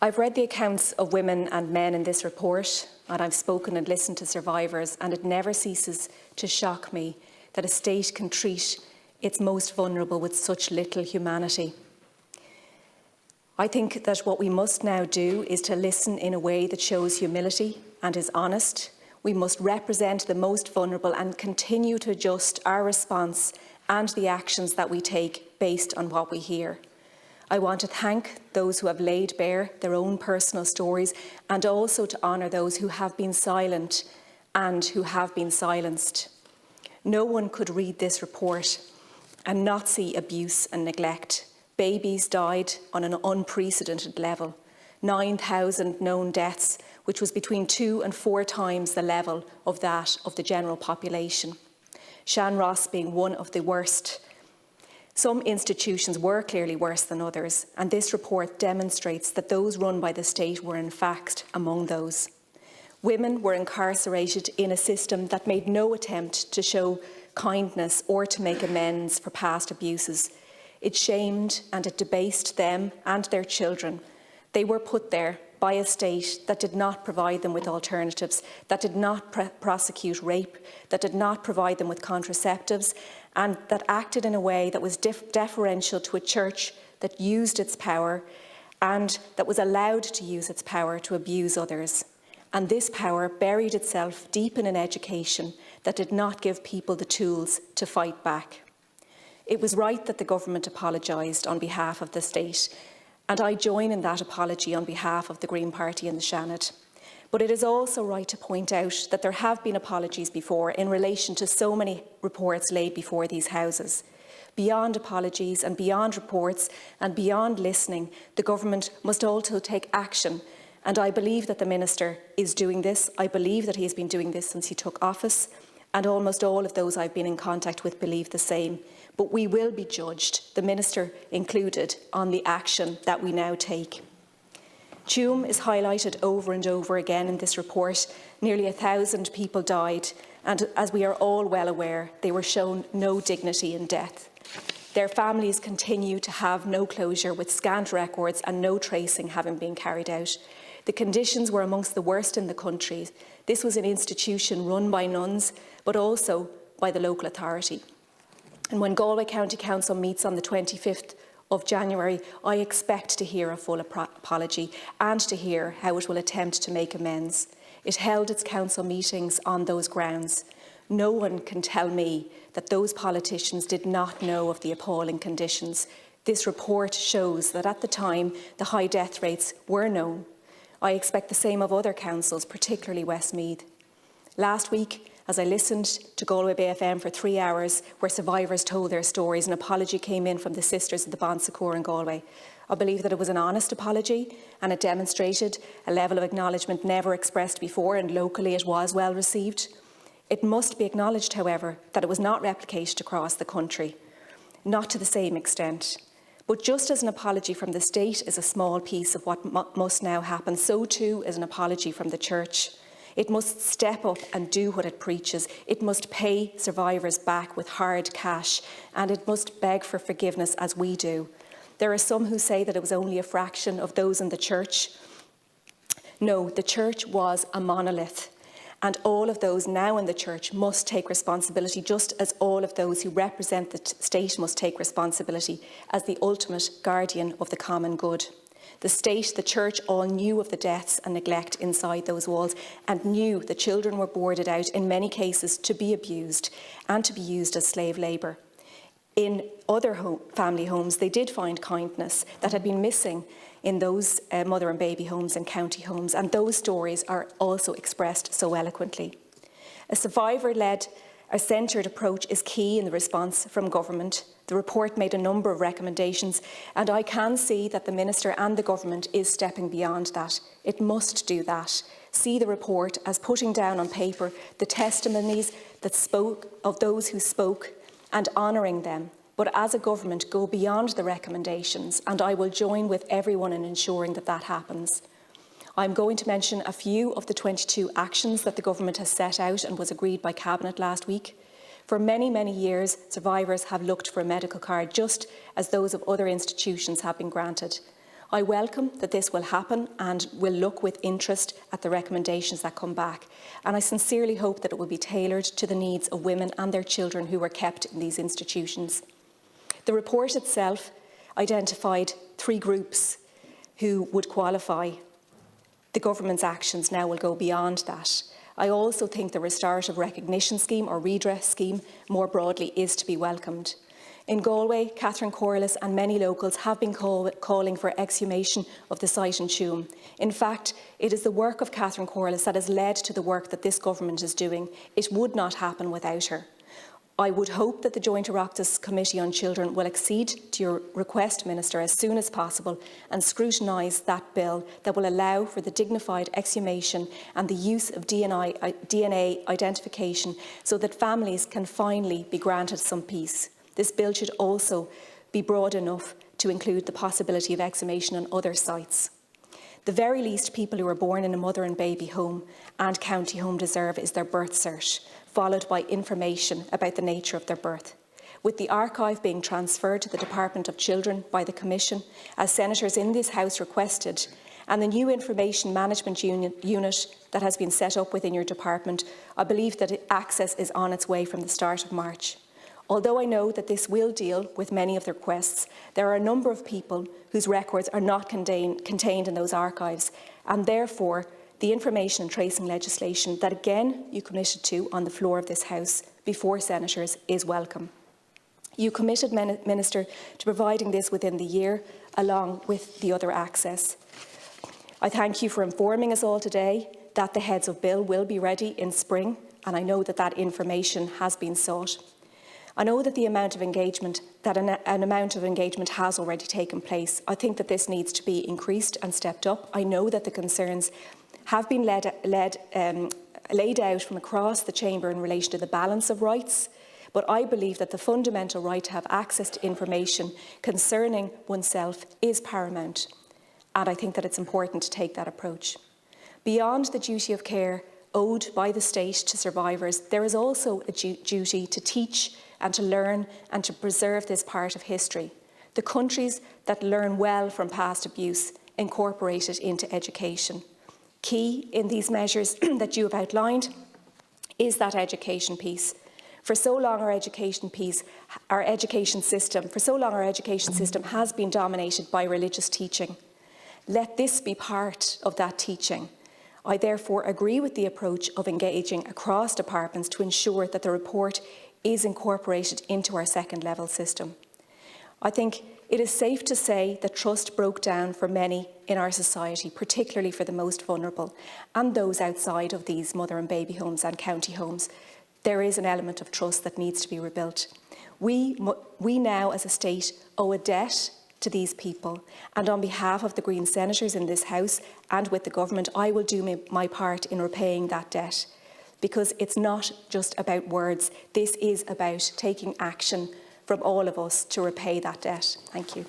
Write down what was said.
I've read the accounts of women and men in this report, and I've spoken and listened to survivors, and it never ceases to shock me that a state can treat its most vulnerable with such little humanity. I think that what we must now do is to listen in a way that shows humility and is honest. We must represent the most vulnerable and continue to adjust our response and the actions that we take based on what we hear. I want to thank those who have laid bare their own personal stories, and also to honour those who have been silent and who have been silenced. No one could read this report and not see abuse and neglect. Babies died on an unprecedented level. 9,000 known deaths, which was between 2 and 4 times the level of that of the general population. Shan Ross being one of the worst. Some institutions were clearly worse than others, and this report demonstrates that those run by the state were in fact among those. Women were incarcerated in a system that made no attempt to show kindness or to make amends for past abuses. It shamed and it debased them and their children. They were put there by a state that did not provide them with alternatives, that did not prosecute rape, that did not provide them with contraceptives, and that acted in a way that was deferential to a church that used its power and that was allowed to use its power to abuse others. And this power buried itself deep in an education that did not give people the tools to fight back. It was right that the government apologised on behalf of the state, and I join in that apology on behalf of the Green Party and the Seanad. But it is also right to point out that there have been apologies before in relation to so many reports laid before these houses. Beyond apologies and beyond reports and beyond listening, the government must also take action. And I believe that the Minister is doing this. I believe that he has been doing this since he took office. And almost all of those I've been in contact with believe the same. But we will be judged, the Minister included, on the action that we now take. Tuam is highlighted over and over again in this report. Nearly 1,000 people died, and as we are all well aware, they were shown no dignity in death. Their families continue to have no closure, with scant records and no tracing having been carried out. The conditions were amongst the worst in the country. This was an institution run by nuns, but also by the local authority. And when Galway County Council meets on the 25th of January, I expect to hear a full apology and to hear how it will attempt to make amends. It held its council meetings on those grounds. No one can tell me that those politicians did not know of the appalling conditions. This report shows that at the time, the high death rates were known. I expect the same of other councils, particularly Westmeath. Last week, as I listened to Galway Bay FM for 3 hours, where survivors told their stories, an apology came in from the Sisters of the Bon Secours in Galway. I believe that it was an honest apology, and it demonstrated a level of acknowledgement never expressed before, and locally it was well received. It must be acknowledged, however, that it was not replicated across the country, not to the same extent. But just as an apology from the state is a small piece of what must now happen, so too is an apology from the Church. It must step up and do what it preaches. It must pay survivors back with hard cash, and it must beg for forgiveness as we do. There are some who say that it was only a fraction of those in the Church. No, the Church was a monolith, and all of those now in the Church must take responsibility, just as all of those who represent the state must take responsibility as the ultimate guardian of the common good. The state, the Church, all knew of the deaths and neglect inside those walls, and knew the children were boarded out, in many cases, to be abused and to be used as slave labour. In other family homes, they did find kindness that had been missing in those mother and baby homes and county homes, and those stories are also expressed so eloquently. A survivor-led, a centred approach is key in the response from government. The report made a number of recommendations, and I can see that the Minister and the government is stepping beyond that. It must do that. See the report as putting down on paper the testimonies that spoke of those who spoke and honouring them, but as a government go beyond the recommendations, and I will join with everyone in ensuring that that happens. I'm going to mention a few of the 22 actions that the government has set out and was agreed by Cabinet last week. For many, many years, survivors have looked for a medical card, just as those of other institutions have been granted. I welcome that this will happen and will look with interest at the recommendations that come back. And I sincerely hope that it will be tailored to the needs of women and their children who were kept in these institutions. The report itself identified 3 groups who would qualify. The government's actions now will go beyond that. I also think the restorative recognition scheme or redress scheme more broadly is to be welcomed. In Galway, Catherine Corliss and many locals have been calling for exhumation of the site in Tuam. In fact, it is the work of Catherine Corliss that has led to the work that this government is doing. It would not happen without her. I would hope that the Joint Oireachtas Committee on Children will accede to your request, Minister, as soon as possible and scrutinise that bill that will allow for the dignified exhumation and the use of DNA identification so that families can finally be granted some peace. This bill should also be broad enough to include the possibility of exhumation on other sites. The very least people who are born in a mother and baby home and county home deserve is their birth cert, followed by information about the nature of their birth. With the archive being transferred to the Department of Children by the Commission, as senators in this House requested, and the new information management unit that has been set up within your department, I believe that access is on its way from the start of March. Although I know that this will deal with many of the requests, there are a number of people whose records are not contained in those archives, and therefore the information and tracing legislation that again you committed to on the floor of this House before senators is welcome. You committed, Minister, to providing this within the year, along with the other access. I thank you for informing us all today that the heads of bill will be ready in spring, and I know that that information has been sought. I know that an amount of engagement has already taken place. I think that this needs to be increased and stepped up. I know that the concerns have been laid out from across the Chamber in relation to the balance of rights, but I believe that the fundamental right to have access to information concerning oneself is paramount, and I think that it's important to take that approach. Beyond the duty of care owed by the state to survivors, there is also a duty to teach and to learn and to preserve this part of history. The countries that learn well from past abuse incorporate it into education. Key in these measures that you have outlined is that education piece. For so long our education system has been dominated by religious teaching. Let this be part of that teaching. I therefore agree with the approach of engaging across departments to ensure that the report is incorporated into our second level system. I think it is safe to say that trust broke down for many in our society, particularly for the most vulnerable and those outside of these mother and baby homes and county homes. There is an element of trust that needs to be rebuilt. We now as a state owe a debt to these people, and on behalf of the Green senators in this House and with the government, I will do my part in repaying that debt. Because it's not just about words, this is about taking action from all of us to repay that debt. Thank you.